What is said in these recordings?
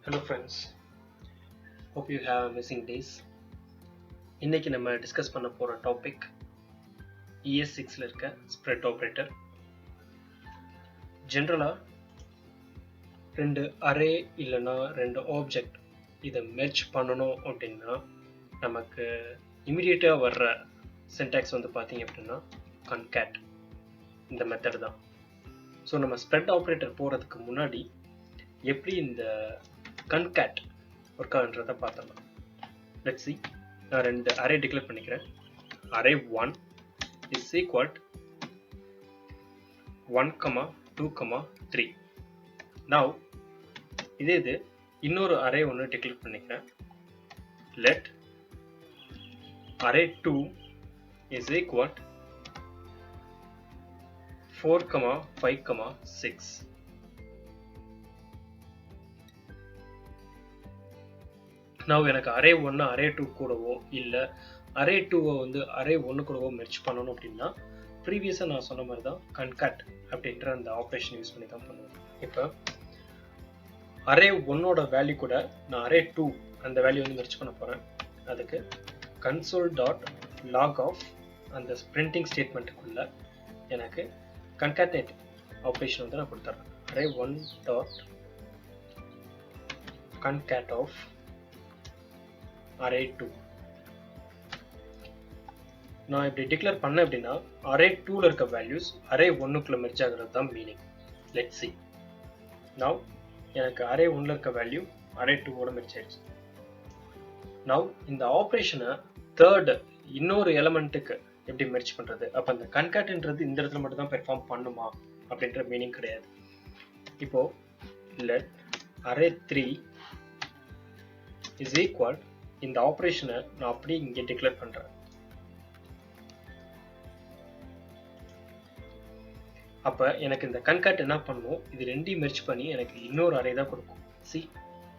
Hello friends, hope you have amazing days. இன்னைக்கு நம்ம discuss பண்ண போற டாபிக் ES6ல இருக்க ஸ்ப்ரெட் ஆபரேட்டர். ஜெனரலா ரெண்டு அரே இல்லனா ரெண்டு ஆப்ஜெக்ட் இதை மெர்ஜ் பண்ணணும் அப்படின்னா நமக்கு இமிடியேட்டா வர்ற சின்டாக்ஸ் வந்து பாத்தீங்க அப்படின்னா concat இந்த மெத்தட் தான். ஸோ நம்ம ஸ்ப்ரெட் ஆபரேட்டர் போறதுக்கு முன்னாடி எப்படி இந்த concat ஒர்க் ஆகுன்றதை பார்த்தோம். Let's see. நான் ரெண்டு அரே டிக்ளேர் பண்ணிக்கிறேன். Array 1 is equal to 1, 2, 3. Now இது இன்னொரு அரே ஒன்று டிக்ளேர் பண்ணிக்கிறேன். Let array 2 is equal to 4, 5, 6. Now எனக்கு அரே 1 அரே 2 கூடவோ இல்லை அரே 2 வந்து அரே 1 கூடவோ மெர்ஜ் பண்ணணும் அப்படின்னா ப்ரீவியஸாக நான் சொன்ன மாதிரி தான் concat அப்படின்ற அந்த ஆப்ரேஷன் யூஸ் பண்ணி தான் பண்ணுவேன். இப்போ அரே 1ஓட வேல்யூ கூட நான் அரே 2 அந்த வேல்யூ வந்து மெர்ஜ் பண்ண போகிறேன். அதுக்கு console.log of அந்த பிரிண்டிங் ஸ்டேட்மெண்ட்டுக்குள்ள எனக்கு concatenate ஆப்ரேஷன் வந்து நான் கொடுத்துட்றேன். Array 1.concat of array 2. நான் இப்படி டிக்ளேர் பண்ணேன் அப்படின்னா அரே 2ல இருக்க வேல்யூஸ் அரே 1க்குள்ள மெர்ஜ் ஆகிறது தான் மீனிங். Let's see. now எனக்கு அரே 1ல இருக்க வேல்யூ அரே 2ஓட மெர்ஜ் ஆயிடுச்சு. now இந்த ஆப்ரேஷனை தேர்ட் இன்னொரு எலிமெண்ட்டுக்கு எப்படி மெர்ஜ் பண்றது? அப்ப அந்த concateன்றது இந்த இடத்துல மட்டும் தான் பெர்ஃபார்ம் பண்ணுமா அப்படின்ற மீனிங் கிடையாது. இப்போ let array 3 is equal இந்த ஆப்ரேஷனை நான் அப்படியே இங்கே டிக்ளேர் பண்றேன். அப்ப எனக்கு இந்த concat என்ன பண்ணும்? இது ரெண்டையும் மெர்ஜ் பண்ணி எனக்கு இன்னொரு அரே தான் கொடுக்கும். see,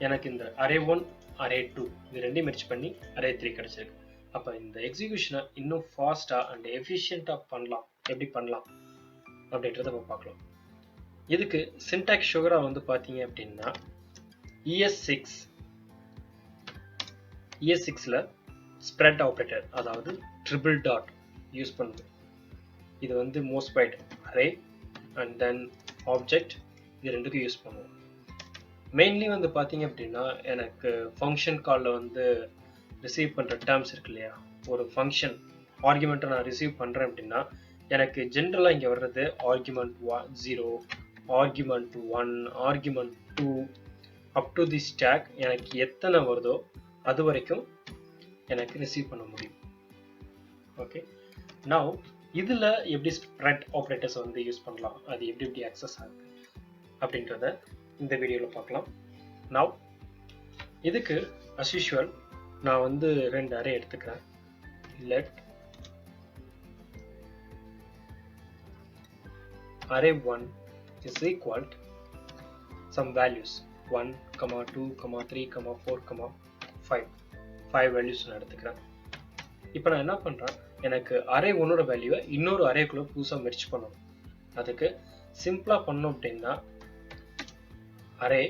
எனக்கு இந்த அரே 1 அரே 2 இது ரெண்டையும் மெர்ஜ் பண்ணி அரே 3 கிடைச்சிருக்கு. அப்ப இந்த எக்ஸிகியூஷனை இன்னும் ஃபாஸ்டா அண்ட் எஃபிஷியண்டா பண்ணலாம். எப்படி பண்ணலாம் அப்படின்றத நம்ம பார்க்கலாம். இதுக்கு சின்டாக்ஸ் சுகரா வந்து பாத்தீங்க அப்படின்னா ES6ல ஸ்ப்ரெட் ஆபரேட்டர் அதாவது ட்ரிபிள் டாட் யூஸ் பண்ணுது. இது வந்து most byte array and then object இது ரெண்டுக்கும் யூஸ் பண்ணுவோம். மெயின்லி வந்து பார்த்தீங்க அப்படின்னா எனக்கு ஃபங்க்ஷன் காலில் வந்து ரிசீவ் பண்ணுற டேர்ம்ஸ் இருக்கு இல்லையா, ஒரு ஃபங்க்ஷன் ஆர்குமெண்ட்டை நான் ரிசீவ் பண்ணுறேன் அப்படின்னா எனக்கு ஜென்ரலாக இங்கே வர்றது argument 0, argument 1, argument 2 up to the stack எனக்கு எத்தனை வருதோ அது வரைக்கும் எனக்கு ரிசீவ் பண்ண முடியும். ஓகே, now இதுல எப்படி ஸ்ப்ரெட் ஆபரேட்டர்ஸ் வந்து யூஸ் பண்ணலாம், அது எப்படி ஆக்சஸ் ஆகுது அப்படின்றத இந்த வீடியோல பார்க்கலாம். now இதுக்கு as usual நான் வந்து ரெண்டு அரே எடுத்துக்கிறேன். let array 1 is equal to some values 1, 2, 3, 4, 5 values நான் எடுத்துக்கிறேன். இப்போ நான் என்ன பண்றேன், எனக்கு அரே 1ஓட வேல்யூவை இன்னொரு அரேக்குள்ள புதுசா மெர்ஜ் பண்ணணும். அதுக்கு சிம்பிளா பண்ணோம் அப்படின்னா array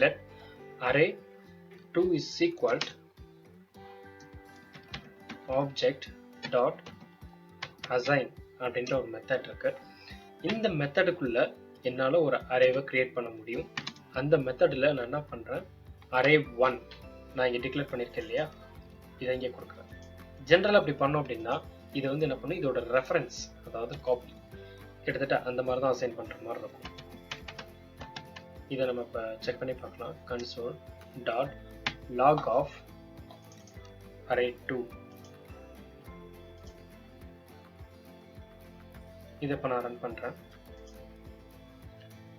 let array 2 is equal to object dot assign அப்படின்ற ஒரு மெத்தட் இருக்கு. இந்த மெத்தடுக்குள்ள என்னால ஒரு அரேவை கிரியேட் பண்ண முடியும். அந்த மெத்தட்ல நான் என்ன பண்றேன், அரே 1 நான் இங்கே டிக்ளேர் பண்ணியிருக்கேன் இல்லையா, இதை இங்கே கொடுக்குறேன். ஜென்ரலாக அப்படி பண்ணோம் அப்படின்னா இது வந்து என்ன பண்ணும், இதோட ரெஃபரன்ஸ் அதாவது காப்பி கிட்டத்தட்ட அந்த மாதிரி தான் அசைன் பண்ணுற மாதிரி இருக்கும். இதை நம்ம இப்போ செக் பண்ணி பார்க்கலாம். console.log of array 2. இதை இப்போ நான் ரன் பண்ணுறேன்.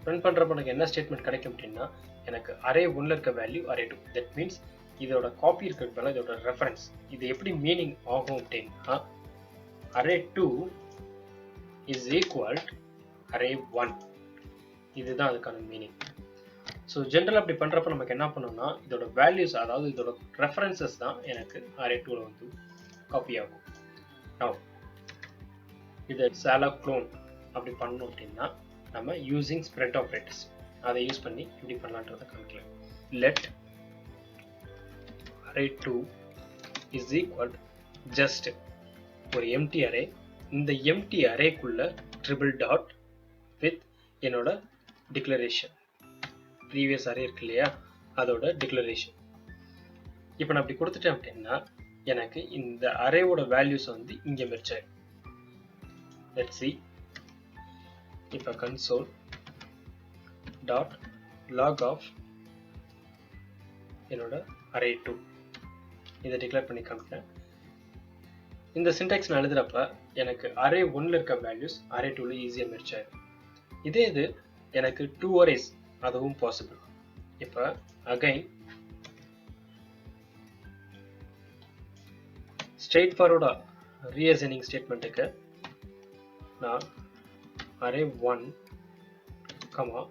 ரன் பண்ணுறப்ப எனக்கு என்ன ஸ்டேட்மெண்ட் கிடைக்கும் அப்படின்னா எனக்கு அரே 1ல இருக்க வேல்யூ அரே 2. தட் மீன்ஸ் இதோட காப்பி இருக்கிறதுனால இதோட ரெஃபரன்ஸ் இது எப்படி மீனிங் ஆகும் அப்படின்னா array 2 is equal to array 1. இதுதான் அதுக்கான மீனிங். ஸோ ஜென்ரல் அப்படி பண்றப்ப நமக்கு என்ன பண்ணணும்னா இதோட வேல்யூஸ் அதாவது இதோட ரெஃபரன்சஸ் தான் எனக்கு அரே 2ல வந்து காப்பி ஆகும். now இதை சாலா க்ளோன் அப்படி பண்ணணும் அப்படின்னா நம்ம யூசிங் ஸ்ப்ரெட் ஆபரேட்டர்ஸ் அதை யூஸ் பண்ணி எப்படி பண்ணலான்றதை காமிக்கலாம். Let array2 is equal just ஒரு empty array. இந்த empty arrayக்குள்ள triple dot with என்னோட declaration, previous array இருக்கு இல்லையா, அதோட declaration. இப்போ நான் அப்படி கொடுத்துட்டேன் அப்படின்னா எனக்கு இந்த அரேவோட வேல்யூஸ் வந்து இங்கே மெர்ஜ் ஆயிடும். Let's see. இப்போ console dot log of என்னோட array2 இதை டிக்ளேர் பண்ணி காமிக்கிறேன். இந்த சின்டாக்ஸ் நான் எழுதுறப்ப எனக்கு அரே 1ல இருக்க வேல்யூஸ் அரே 2ல ஈஸியா மெர்ஜ் ஆயிடும். இதே இது எனக்கு 2 அரேஸ், அதுவும் பாசிபிள். இப்போ அகைன் ஸ்ட்ரெயிட் ஃபார்வர்டா ரீஅசைனிங் ஸ்டேட்மெண்ட்டுக்கு நான் array 1 comma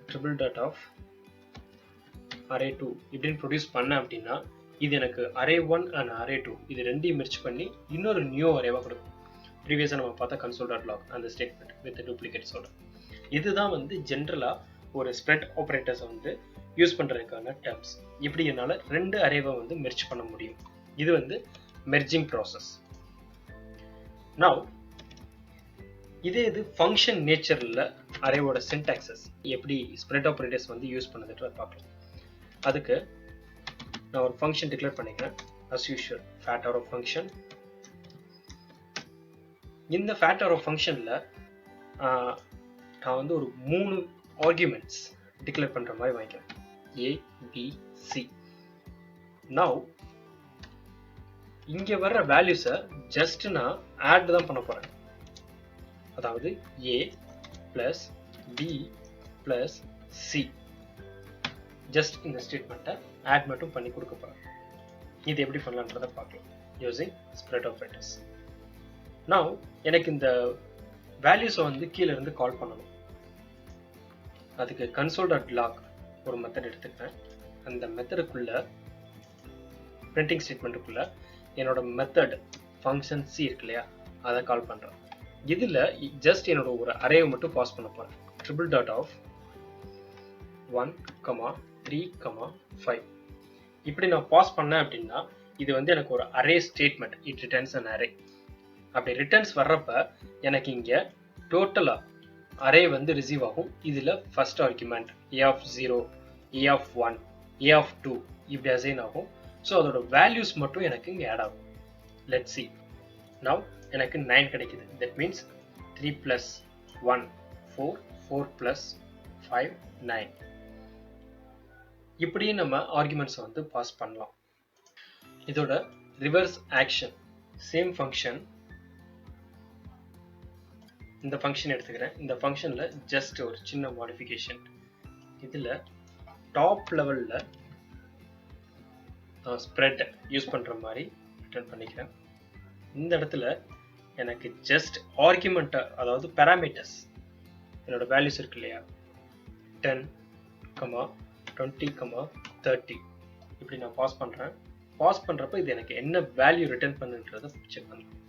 triple dot of array 2 இப்படின்னு ப்ரொடியூஸ் பண்ணேன் அப்படின்னா இது எனக்கு அரே 1 அண்ட் அரே 2 இது ரெண்டையும் மெர்ஜ் பண்ணி இன்னொரு நியூ அரேவா கொடுக்கும். ப்ரீவியஸாக நம்ம பார்த்தா console.log அந்த ஸ்டேட்மெண்ட் வித் டூப்ளிகேட்ஸோட. இதுதான் வந்து ஜென்ரலா ஒரு ஸ்ப்ரெட் ஆபரேட்டர்ஸை வந்து யூஸ் பண்றதுக்கான டெர்ம்ஸ். இப்படி என்னால் 2 அரேவை வந்து மெர்ஜ் பண்ண முடியும். இது வந்து மெர்ஜிங் ப்ராசஸ். நவ் இதே இது ஃபங்க்ஷன் நேச்சரில் அரேவோட சின்டாக்சஸ் எப்படி ஸ்ப்ரெட் ஆபரேட்டர்ஸ் வந்து யூஸ் பண்ணதுன்றதை பார்க்கலாம். அதுக்கு நான் ஒரு ஃபங்க்ஷன் டிக்ளேர் பண்ணிக்கிறேன். as usual fat arrow function. இந்த fat arrow functionல நான் வந்து ஒரு 3 ஆர்குமெண்ட்ஸ் டிக்ளேர் பண்ற மாதிரி வாங்கிக்கிறேன். a b c. now இங்க வர்ற வேல்யூஸை ஜஸ்ட் நான் ஆட் தான் பண்ண போறேன். அதாவது a plus b plus c. Just இந்த ஸ்டேட்மெண்ட்டை ஆட் மட்டும் பண்ணி கொடுக்க போறேன். இது எப்படி பண்ணலான்றதை பார்க்கலாம் யூசிங் ஸ்ப்ரெட் ஆபரேட்டர்ஸ். நவ் எனக்கு இந்த வேல்யூஸை வந்து கீழே இருந்து கால் பண்ணணும். அதுக்கு console.log ஒரு மெத்தட் எடுத்துக்கிறேன். அந்த மெத்தடுக்குள்ள பிரிண்டிங் ஸ்டேட்மெண்ட்டுக்குள்ள என்னோட மெத்தட் ஃபங்க்ஷன் சி இருக்கு இல்லையா, அதை கால் பண்றேன். இதுல ஜஸ்ட் என்னோட ஒரு அரேவை மட்டும் பாஸ் பண்ண போறேன். ட்ரிபிள் டாட் ஆஃப் 1, 3, 5 இப்படி நான் பாஸ் பண்ணேன் அப்படின்னா இது வந்து எனக்கு ஒரு array statement. It returns an array. அப்படி ரிட்டர்ன்ஸ் வர்றப்ப எனக்கு இங்க டோட்டலா அரே வந்து ரிசீவ் ஆகும். இதுல first argument a of 0, a of 1, a of 2 இப்படி அசைன் ஆகும். ஸோ அதோட வேல்யூஸ் மட்டும் எனக்கு இங்க ஆட் ஆகும். Let's see. now எனக்கு 9 கிடைக்குது. that means 3 plus 1 4, 4 plus 5 9. இப்படியே நம்ம ஆர்குமெண்ட்ஸ் வந்து பாஸ் பண்ணலாம். இதோட ரிவர்ஸ் ஆக்ஷன் சேம் ஃபங்க்ஷன். இந்த ஃபங்க்ஷன் எடுத்துக்கிறேன். இந்த ஃபங்க்ஷன்ல ஜஸ்ட் ஒரு சின்ன மாடிஃபிகேஷன். இதுல டாப் லெவல்ல ஸ்ப்ரெட் யூஸ் பண்ற மாதிரி ரிட்டர்ன் பண்ணிக்கிறேன். இந்த இடத்துல எனக்கு ஜஸ்ட் ஆர்குமெண்ட், அதாவது பாராமீட்டர்ஸ், என்னோட வேல்யூஸ் இருக்கு இல்லையா, 10, 20, 30 இப்படி நான் பாஸ் பண்றேன். பாஸ் பண்றப்ப இது எனக்கு என்ன வேல்யூ ரிட்டர்ன் பண்ணுன்றதை செக் பண்ணலாம்.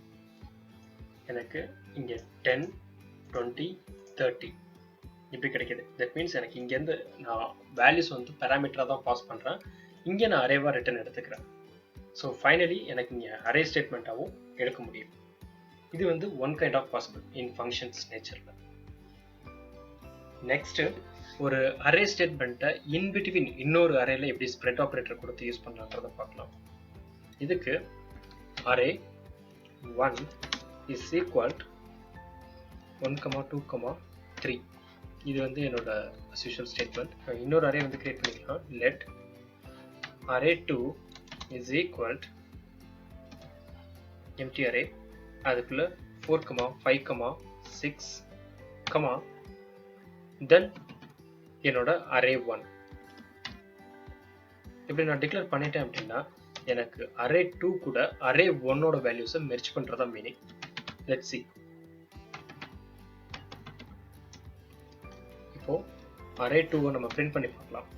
எனக்கு இங்க 10, 20, 30 இப்படி கிடைக்குது. தட் மீன்ஸ் எனக்கு இங்க இருந்து நான் வேல்யூஸ் வந்து பாராமீட்டரா தான் பாஸ் பண்றேன். இங்க நான் அரேவா ரிட்டர்ன் எடுத்துக்கிறேன். ஸோ ஃபைனலி எனக்கு இங்க அரே ஸ்டேட்மெண்ட்டாகவும் எடுக்க முடியும். இது வந்து one kind of possible in functions நேச்சர்ல. நெக்ஸ்ட் ஒரு அரே ஸ்டேட்மெண்ட்டை இன் பிட்வீன் இன்னொரு அரேல எப்படி ஸ்ப்ரெட் ஆபரேட்டர் கொடுத்து யூஸ் பண்ணலான்றதை பார்க்கலாம். இதுக்கு அரே 1 இஸ் ஈக்குவல் 1, 2, 3. இது வந்து என்னோட as usual ஸ்டேட்மெண்ட். இன்னொரு அரே வந்து கிரியேட் பண்ணிக்கலாம். let array2 is equal empty array. அதுக்குள்ள 4, 5, 6, then என்னோட array 1. இப்படி நான் டிக்ளேர் பண்ணிட்டேன் அப்படின்னா எனக்கு array 2 கூட array 1 ஓட வேல்யூஸை மெர்ஜ் பண்றதா மீனிங். let's see. இப்போ array 2 நம்ம பிரிண்ட் பண்ணி பார்க்கலாம்.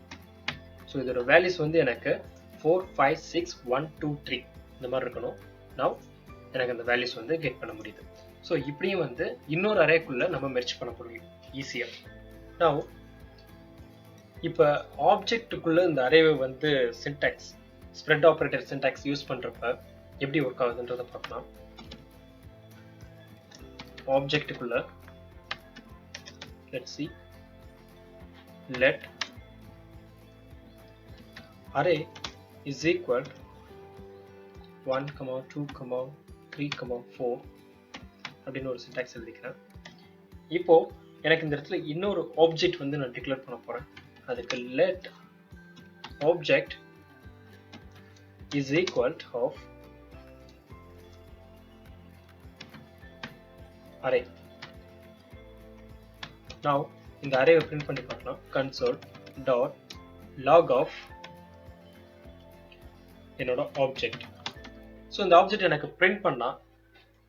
ஸோ இதோட வேல்யூஸ் வந்து எனக்கு 4, 5, 6, 1, 2, 3 இந்த மாதிரி இருக்கணும். now எனக்கு அந்த வேல்யூஸ் வந்து கெட் பண்ண முடியுது. ஸோ இப்படியும் வந்து இன்னொரு அரேக்குள்ள நம்ம மெர்ஜ் பண்ண முடியும் ஈஸியா. now இப்போ ஆப்ஜெக்ட்டுக்குள்ள இந்த அரேவை வந்து syntax spread operator syntax use பண்றப்ப எப்படி ஒர்க் ஆகுதுன்றதை பார்க்கலாம். ஆப்ஜெக்ட்டுக்குள்ள let's see, let array is equal 1, 2, 3, 4 அப்படின்னு ஒரு சின்டாக்ஸ் எழுதிக்கிறேன். இப்போ எனக்கு இந்த இடத்துல இன்னொரு ஆப்ஜெக்ட் வந்து நான் டிக்ளேர் பண்ண போறேன். அதுக்கு let object is equal of array. Now இந்த அரேவை பிரிண்ட் பண்ணி பார்க்கலாம். console dot log of என்னோட ஆப்ஜெக்ட். ஸோ இந்த ஆப்ஜெக்ட் எனக்கு பிரிண்ட் பண்ணா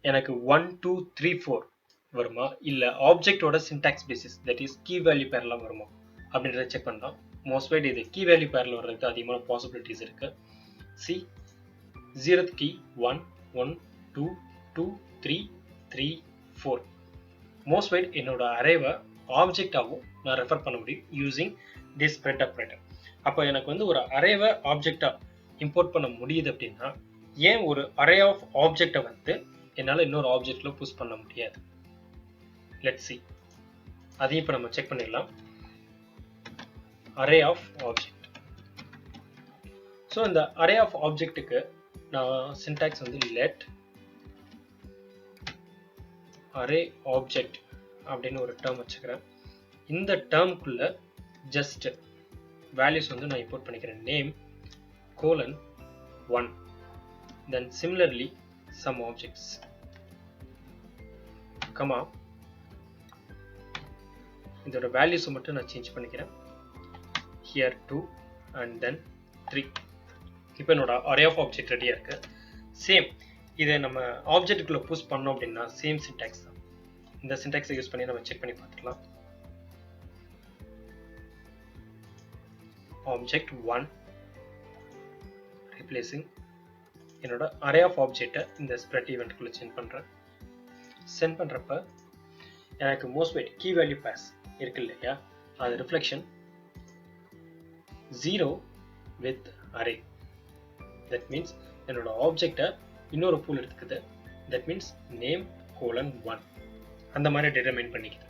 எனக்கு 1 2 3 4 வருமா இல்ல ஆப்ஜெக்டோட syntax basis that is key value பேர்லாம் வருமா அப்படின்றத செக் பண்ணலாம். மோஸ்ட் வைட் இது கீ வேல்யூ பேர்ல வர்றதுக்கு அதிகமான பாசிபிலிட்டிஸ் இருக்கு. C 0th key 1 1 2 2 3 3 4. Most white என்னோட அரேவை ஆப்ஜெக்டாகவும் நான் ரெஃபர் பண்ண முடியும் யூசிங் திஸ் ஸ்ப்ரெட் ஆப்ரேட்டர். அப்போ எனக்கு வந்து ஒரு அரேவை ஆப்ஜெக்டா இம்போர்ட் பண்ண முடியுது அப்படின்னா ஏன் ஒரு அரே ஆஃப் ஆப்ஜெக்டை வந்து என்னால் இன்னொரு ஆப்ஜெக்ட்ல புஷ் பண்ண முடியாது? Let's see. அதையும் இப்போ நம்ம செக் பண்ணிடலாம். Array of object. ஸோ இந்த அரே ஆஃப் ஆப்ஜெக்ட்டுக்கு நான் சின்டாக்ஸ் வந்து let அரே ஆப்ஜெக்ட் அப்படின்னு ஒரு டேர்ம் வச்சுக்கிறேன். இந்த டேர்முக்குள்ள ஜஸ்ட் வேல்யூஸ் வந்து நான் இம்போர்ட் பண்ணிக்கிறேன். Name colon 1 then similarly some objects comma இதோட வேல்யூஸ் மட்டும் நான் சேஞ்ச் பண்ணிக்கிறேன். here 2 and then 3. இப்போ என்னோட அரே ஆஃப் ஆப்ஜெக்ட் ரெடியா இருக்கு. சேம் இதை நம்ம ஆப்ஜெக்ட்டுக்குள்ள புஷ் பண்ணோம் அப்படின்னா சேம் சின்டாக்ஸ் தான். இந்த சின்டாக்ஸை யூஸ் பண்ணி நம்ம செக் பண்ணி பார்த்துக்கலாம். ஆப்ஜெக்ட் 1 replacing என்னோட அரே ஆஃப் ஆப்ஜெக்ட்டை இந்த ஸ்ப்ரெட் ஈவெண்ட்குள்ள சென்ட் பண்றப்ப எனக்கு most white key value pass இருக்கு இல்லையா, அது reflection 0 with array. That means என்னோட ஆப்ஜெக்டை இன்னொரு பூல் எடுத்துக்குது. தட் மீன்ஸ் நேம் colon 1 அந்த மாதிரி டிட்டர்மைன் பண்ணிக்குது.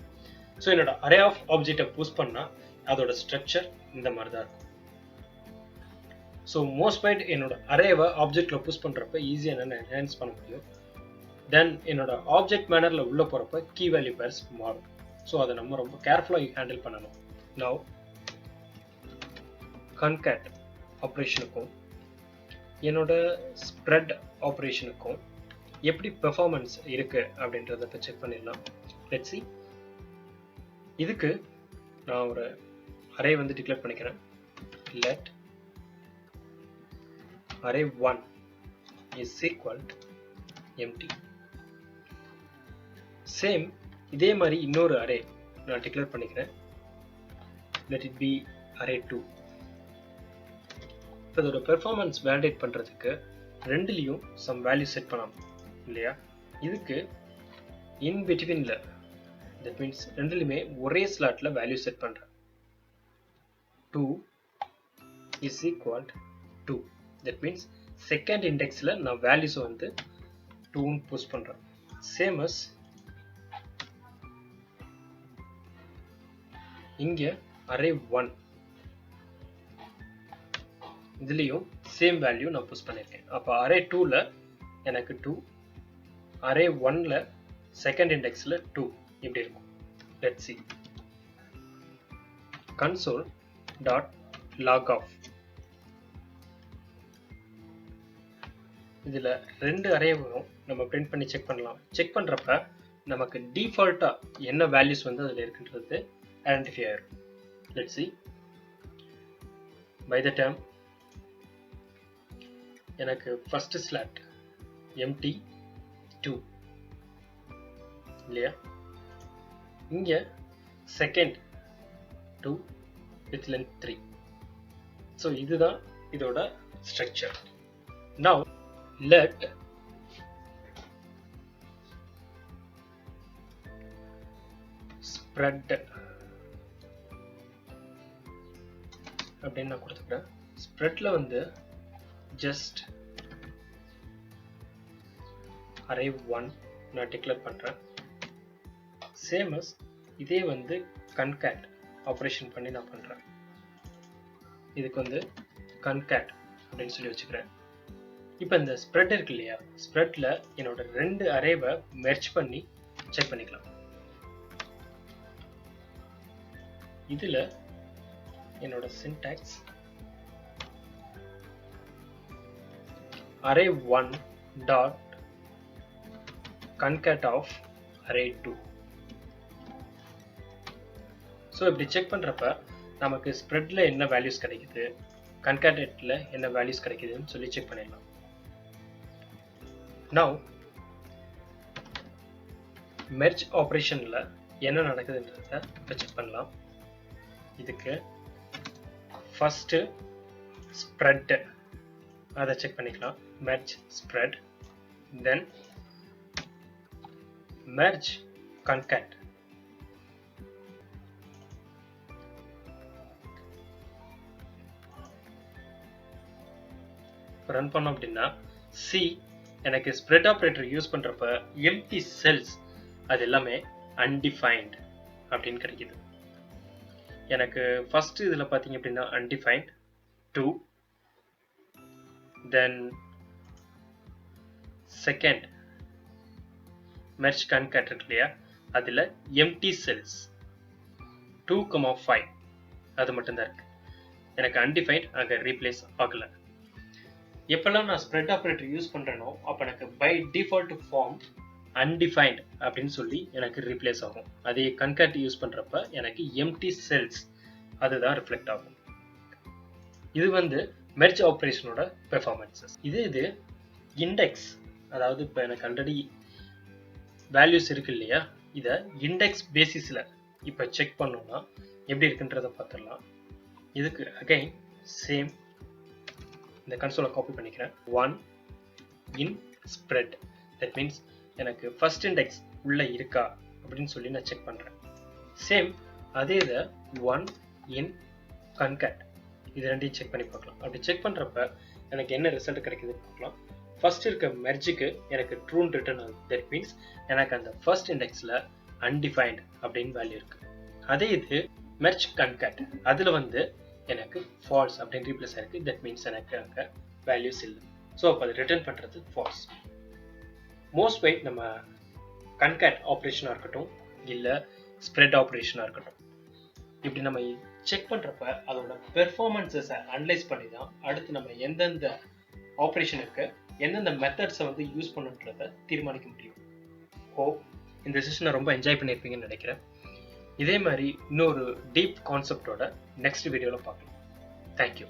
ஸோ என்னோட அரே ஆஃப் ஆப்ஜெக்டை புஷ் பண்ணா அதோட ஸ்ட்ரக்சர் இந்த மாதிரி தான் இருக்கும். ஸோ மோஸ்ட் வைட் என்னோட அரேவை ஆப்ஜெக்ட்ல புஷ் பண்றப்ப ஈஸியாக என்னால் என்ஹான்ஸ் பண்ண முடியும். தென் என்னோட ஆப்ஜெக்ட் மேனர்ல உள்ள போறப்ப கீ வேல்யூ பேர்ஸ் மாறும். ஸோ அதை நம்ம ரொம்ப கேர்ஃபுல்லாக ஹேண்டில் பண்ணணும். நவ் கன்கேட் ஆப்ரேஷனுக்கும் என்னோட ஸ்ப்ரெட் ஆப்ரேஷனுக்கும் எப்படி பெர்ஃபார்மன்ஸ் இருக்கு அப்படின்றத செக் பண்ணிடலாம். Let's see. இதுக்கு நான் ஒரு அரே வந்து டிக்ளேர் பண்ணிக்கிறேன். let array 1 is equal to empty. Same இதே மாதிரி இன்னொரு அரே நான் டிக்ளேர் பண்ணிக்கிறேன். let it be array 2. இப்போ இதோட பெர்ஃபார்மன்ஸ் வேலிடேட் பண்றதுக்கு ரெண்டுலையும் சம் வேல்யூ செட் பண்ணலாம் இல்லையா. இதுக்கு இன் பிட்வீன்ல தட் மீன்ஸ் ரெண்டுலையுமே ஒரே ஸ்லாட்ல வேல்யூ செட் பண்றேன். 2 is equal to 2. that means second இண்டெக்ஸ்ல நான் வேல்யூஸ் வந்து 2 புஷ் பண்றேன். சேம் as இங்க அரே 1 இதுலயும் சேம் வேல்யூ நான் புஷ் பண்ணிருக்கேன். அப்ப அரே 2ல எனக்கு 2, அரே 1ல செகண்ட் இண்டெக்ஸ்ல 2 இப்படி இருக்கும். let's see. console dot log of இதுல ரெண்டு அரேவும் நம்ம பிரிண்ட் பண்ணி செக் பண்ணலாம். செக் பண்றப்ப நமக்கு டிஃபால்ட்டா என்ன வேல்யூஸ் வந்து அதுல இருக்குன்றது ஐடென்டிஃபை ஆயிடும். let's see. by the term எனக்கு ஃபர்ஸ்ட் ஸ்லாட் empty 2 இல்லையா, இங்க செகண்ட் 2 with length 3. so இதுதான் இதோட ஸ்ட்ரக்சர். now let spread அப்படின்னு நான் கொடுத்துக்கிறேன். ஸ்ப்ரெட்ல வந்து ஜஸ்ட் array 1 நான் டிக்ளேர் பண்றேன். சேம் as இதே வந்து concat ஆபரேஷன் பண்ணி நான் பண்றேன். இதுக்கு வந்து concat அப்படின்னு சொல்லி வச்சுக்கிறேன். இப்போ இந்த ஸ்ப்ரெட் இருக்கு இல்லையா, ஸ்ப்ரெட்ல என்னோட ரெண்டு அரேவை மெர்ஜ் பண்ணி செக் பண்ணிக்கலாம். இதுல என்னோட syntax array1 dot concat of array2. So இப்படி செக் பண்றப்ப நமக்கு ஸ்ப்ரெட்ல என்ன வேல்யூஸ் கிடைக்குது, கன்காட்டேட்ல என்ன வேல்யூஸ் கிடைக்குதுன்னு சொல்லி செக் பண்ணிடலாம். நவ் மெர்ஜ் ஆபரேஷன்ல என்ன நடக்குதுன்றத இப்போ செக் பண்ணலாம். இதுக்கு ஃபர்ஸ்ட் ஸ்ப்ரெட் அதை செக் பண்ணிக்கலாம். மெர்ஜ் ஸ்ப்ரெட், தென் மெர்ஜ் concat. ரன் பண்ணோம் அப்படின்னா சி எனக்கு ஸ்ப்ரெட் ஆபரேட்டர் யூஸ் பண்றப்ப எம்டி செல்ஸ் அது எல்லாமே undefined அப்படின்னு கிடைக்குது. எனக்கு ஃபர்ஸ்ட் இதுல பாத்தீங்க அப்படின்னா undefined 2, then second merge concat இருக்கு இல்லையா, அதுல எம்டி செல்ஸ் 2,5 அது மட்டும்தான் இருக்கு. எனக்கு undefined அங்க ரீப்ளேஸ் ஆகல. எப்பெல்லாம் நான் ஸ்ப்ரெட் ஆபரேட்டர் யூஸ் பண்றேனோ அப்ப எனக்கு பை டிஃபால்ட் ஃபார்ம் undefined அப்படின்னு சொல்லி எனக்கு ரீப்ளேஸ் ஆகும். அதே concat யூஸ் பண்றப்ப எனக்கு எம்டி செல்ஸ் அதுதான் ரிஃப்ளெக்ட் ஆகும். இது வந்து மெர்ஜ் ஆபரேஷனோட பெர்ஃபார்மன்ஸஸ். இது இண்டெக்ஸ், அதாவது இப்போ எனக்கு ஆல்ரெடி வேல்யூஸ் இருக்கு இல்லையா, இதை இண்டெக்ஸ் பேசிஸ்ல இப்போ செக் பண்ணோம்னா எப்படி இருக்குன்றத பார்த்துடலாம். இதுக்கு அகைன் சேம் இந்த கன்சோலை காப்பி பண்ணிக்கிறேன். 1 in spread, that means எனக்கு ஃபர்ஸ்ட் இண்டெக்ஸ் உள்ள இருக்கா அப்படின்னு சொல்லி நான் செக் பண்றேன். சேம் அதே இதை 1 in concat, இது ரெண்டையும் செக் பண்ணி பார்க்கலாம். அப்படி செக் பண்றப்ப எனக்கு என்ன ரிசல்ட் கிடைக்குதுன்னு பார்க்கலாம். ஃபர்ஸ்ட் இருக்க மெர்ஜுக்கு எனக்கு ட்ரூன் ரிட்டர்ன் ஆகுது. தட் மீன்ஸ் எனக்கு அந்த ஃபர்ஸ்ட் இண்டெக்ஸ்ல undefined அப்படின்னு வேல்யூ இருக்கு. அதே இது மெர்ஜ் concat, அதுல வந்து எனக்கு ஃபால்ஸ் அப்படின்னு ரீப்ளேஸ் ஆயிருக்கு. தட் மீன்ஸ் எனக்கு அங்கே வேல்யூஸ் இல்லை. ஸோ அப்போ அதை ரிட்டர்ன் பண்ணுறது ஃபால்ஸ். மோஸ்ட் வைட் நம்ம concat ஆப்ரேஷனாக இருக்கட்டும் இல்லை ஸ்ப்ரெட் ஆப்ரேஷனாக இருக்கட்டும், இப்படி நம்ம செக் பண்ணுறப்ப அதோட பெர்ஃபார்மன்ஸஸை அனலைஸ் பண்ணி தான் அடுத்து நம்ம எந்தெந்த ஆப்ரேஷனுக்கு எந்தெந்த மெத்தட்ஸை வந்து யூஸ் பண்ணுன்றதை தீர்மானிக்க முடியும். ஹோப் இந்த செஷனை ரொம்ப என்ஜாய் பண்ணியிருப்பீங்கன்னு நினைக்கிறேன். இதே மாதிரி இன்னொரு டீப் கான்செப்டோட நெக்ஸ்ட் வீடியோவில் பார்க்கலாம். தேங்க்யூ.